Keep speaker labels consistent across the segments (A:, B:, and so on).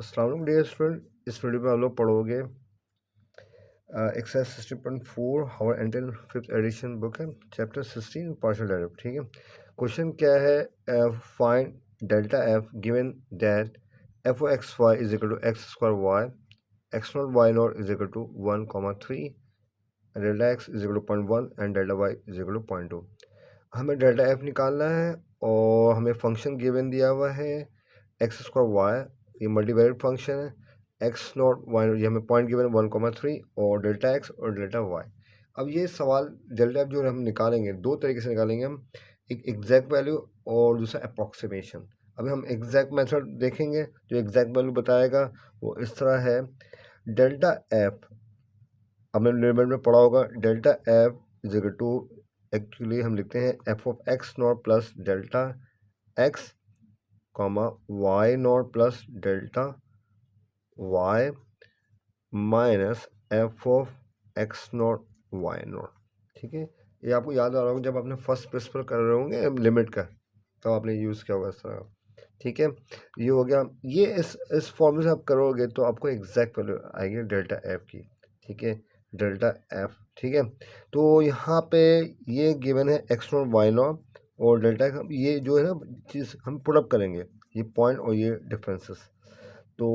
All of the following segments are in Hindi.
A: अस्सलाम वालेकुम डियर स्टूडेंट, इस वीडियो में आप लोग पढ़ोगे एक्सरसाइज 60.4 हाउ एंटल फिफ्थ एडिशन बुक है, चैप्टर 16 पार्शियल डेरिवेटिव। ठीक है, क्वेश्चन क्या है? Find delta F given that F of X Y is equal to X square Y, X not Y not is equal to 1,3, delta X is equal to 0.1 and delta Y is equal to 0.2। हमें डेल्टा एफ निकालना है और हमें फंक्शन गिवन दिया हुआ है एक्स स्क्वायर वाई, ये मल्टीवेरिएट फंक्शन है, एक्स नॉट वाई, ये हमें पॉइंट गिवन 1,3 और डेल्टा एक्स और डेल्टा वाई। अब ये सवाल डेल्टा एफ जो हम निकालेंगे दो तरीके से निकालेंगे हम, एक एग्जैक्ट वैल्यू और दूसरा अप्रॉक्सीमेशन। अभी हम एग्जैक्ट मेथड देखेंगे, जो एग्जैक्ट वैल्यू बताएगा वो इस तरह है। डेल्टा एफ हमने लिमिट में पढ़ा होगा, delta F is equal to, actually हम लिखते हैं F of X naught plus delta X comma Y naught plus delta Y minus F of X not Y naught. ठीक है, ये आपको याद आ रहा होगा जब आपने फर्स्ट प्रिंसिपल कर रहे होंगे लिमिट का, तो आपने यूज़ किया होगा इस तरह। ठीक है, ये हो गया। ये इस फॉर्मूले से आप करोगे तो आपको एग्जैक्ट वैल्यू आएगी डेल्टा एफ की। ठीक है, डेल्टा एफ। ठीक है, तो यहाँ पे ये गिवन है एक्स नॉट वाई नॉट और डेल्टा, ये जो है ना चीज़ हम पुट अप करेंगे, ये पॉइंट और ये डिफरेंसेस। तो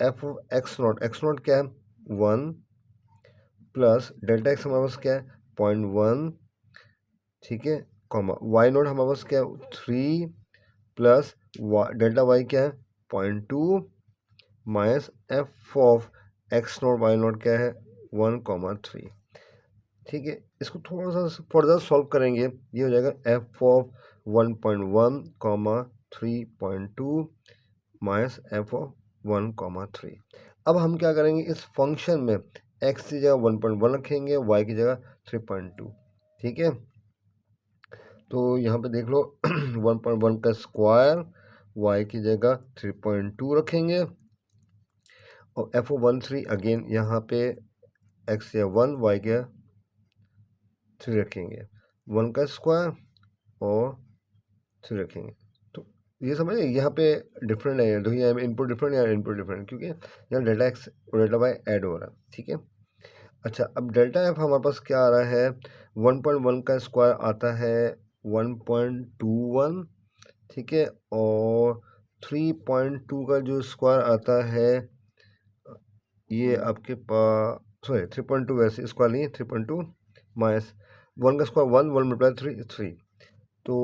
A: एफ एक्स नॉट क्या है 1 प्लस डेल्टा एक्स हमारे पास क्या है 0.1। ठीक है, कॉमा वाई नॉट हमारे पास क्या है 3 प्लस डेल्टा वाई क्या है 0.2 minus F of X not Y naught क्या है 1,3। ठीक है, इसको थोड़ा सा फर्दर सॉल्व करेंगे, ये हो जाएगा F of 1.1 comma 3.2 minus F of 1,3। अब हम क्या करेंगे, इस फंक्शन में x की जगह 1.1 रखेंगे, y की जगह 3.2। ठीक है, तो यहाँ पे देख लो 1.1 का स्क्वायर, y की जगह 3.2 रखेंगे और एफ ओ 1,3 अगेन यहाँ पे x या 1 y के 3 रखेंगे, 1 का स्क्वायर और 3 रखेंगे। तो ये समझिए यहाँ पे डिफरेंट है, तो यहाँ इनपुट डिफरेंट या इनपुट डिफरेंट, क्योंकि यहाँ डेल्टा एक्स और डेल्टा वाई ऐड हो रहा है। ठीक है, अच्छा अब डेल्टा एफ हमारे पास क्या आ रहा है, 1.1 का स्क्वायर आता है 1.21। ठीक है, और 3.2 का जो स्क्वायर आता है ये आपके पास, सॉरी 3.2 वैसे स्क्वायर नहीं है, 3.2 माइनस 1 का स्क्वायर 1, 1 मल्टीप्लाई 3, तो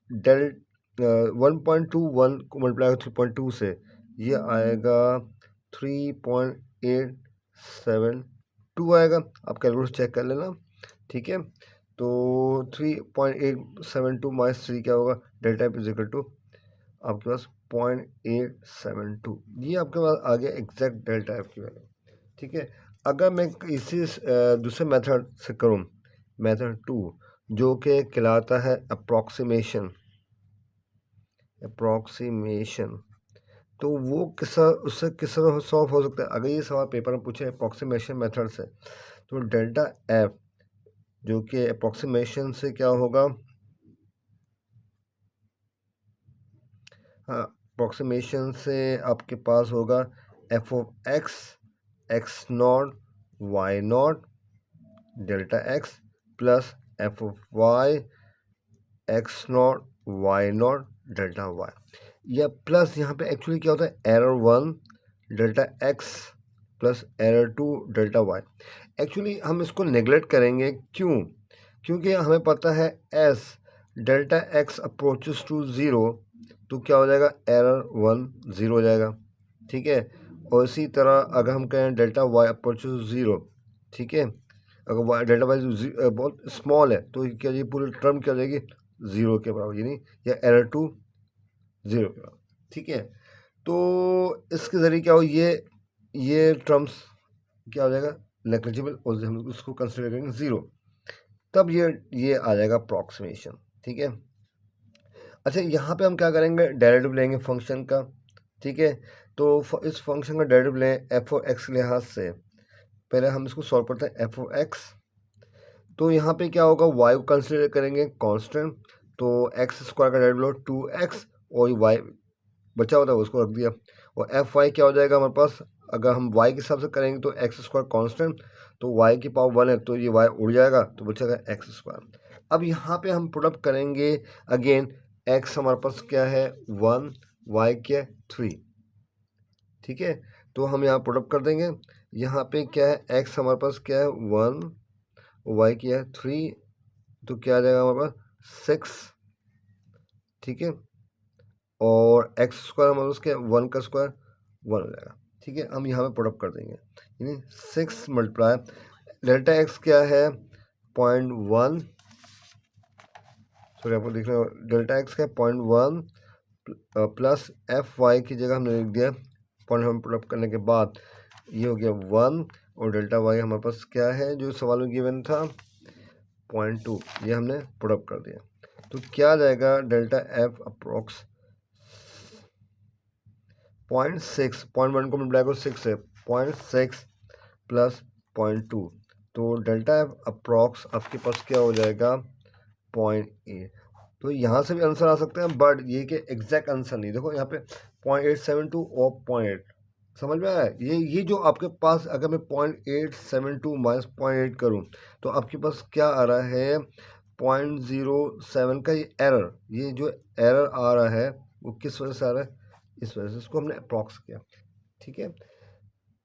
A: डेल 1.21 को मल्टीप्लाई 3.2 से ये आएगा 3.872 आएगा। आप कैलकुलेटर चेक कर लेना। ठीक है, तो 3.872 माइनस 3 क्या होगा, delta F is equal to आपके पास 0.872। ये आपके पास आ गया एग्जैक्ट डेल्टा एफ की वैल्यू। ठीक है, अगर मैं इसी दूसरे मेथड से करूँ, मेथड 2, जो कि कहलाता है अप्रॉक्सीमेशन, तो वो उससे किस तरह सॉल्व हो सकता है? अगर ये सवाल पेपर में पूछे अप्रॉक्सीमेशन मेथड से, तो डेल्टा एफ जो कि अप्रॉक्सीमेशन से क्या होगा, हाँ अप्रॉक्सीमेशन से आपके पास होगा F of X X not Y naught delta X plus F of Y X not Y naught delta Y, या प्लस यहाँ पे एक्चुअली क्या होता है error 1 delta X plus error 2 delta Y. Actually हम इसको नेगलेक्ट करेंगे, क्यों? क्योंकि हमें पता है as delta X approaches to zero, तो क्या हो जाएगा एरर 1 ज़ीरो हो जाएगा। ठीक है, और इसी तरह अगर हम कहें delta Y approaches to zero, ठीक है, अगर डेल्टा वाई बहुत स्मॉल है तो क्या ये पूरी टर्म क्या हो जाएगी ज़ीरो के बराबर, यानी या एरर 2 ज़ीरो के बराबर। ठीक है, तो इसके ज़रिए क्या हो, ये टर्म्स क्या हो जाएगा नेग्लिजिबल, और हम उसको कंसिडर करेंगे ज़ीरो, तब ये आ जाएगा अप्रॉक्सीमेशन। ठीक है, अच्छा यहाँ पे हम क्या करेंगे, डेरिवेटिव लेंगे फंक्शन का। ठीक है, तो इस फंक्शन का डेरिवेटिव लें एफ ओ एक्स के लिहाज से, पहले हम इसको सॉल्व करते हैं एफ ओ एक्स। तो यहाँ पे क्या होगा, वाई को कंसिडर करेंगे कांस्टेंट, तो एक्स स्क्वायर का डेरिवेटिव 2x और वाई बचा होता है उसको रख दिया, और एफ वाई क्या हो जाएगा हमारे पास, अगर हम वाई के हिसाब से करेंगे तो एक्स स्क्वायर कॉन्स्टेंट, तो वाई की पावर 1 है तो ये वाई उड़ जाएगा तो बचेगा एक्स स्क्वायर। अब यहाँ पे हम प्रोडक्ट करेंगे अगेन, एक्स हमारे पास क्या है 1, वाई क्या है 3, ठीक है। तो हम यहाँ प्रोडक्ट कर देंगे, यहाँ पे क्या है एक्स हमारे पास क्या है 1, वाई क्या है 3, तो क्या आ जाएगा हमारे पास 6, ठीक है। और एक्स स्क्वायर हमारे पास क्या है 1 का स्क्वायर 1 हो जाएगा, ठीक है। हम यहाँ पे प्रोडक्ट कर देंगे, यानी 6 मल्टीप्लाई डेल्टा एक्स क्या है 0.1, सॉरी आपको लिख रहे हो डेल्टा एक्स का 0.1 प्लस एफ वाई की जगह हमने लिख दिया पॉइंट, हम प्रोडक्ट करने के बाद ये हो गया 1, और डेल्टा वाई हमारे पास क्या है जो सवाल में गिवन था 0.2, ये हमने प्रोडक्ट कर दिया। तो क्या आ जाएगा डेल्टा एफ अप्रोक्स 0.6, 0.1 को मल्टीप्लाई करो 6 से 0.6 प्लस 0.2, तो डेल्टा एफ अप्रोक्स आपके पास क्या हो जाएगा 0.8। तो यहाँ से भी आंसर आ सकते हैं, बट ये कि एग्जैक्ट आंसर नहीं। देखो यहाँ पे 0.872 और 0.8 समझ में आया। ये जो आपके पास अगर मैं 0.872 माइनस 0.8 करूँ तो आपके पास क्या आ रहा है 0.07 का ये एरर, ये जो एरर आ रहा है वो किस वजह से आ रहा है, इस वजह से इसको हमने अप्रॉक्स किया, ठीक है।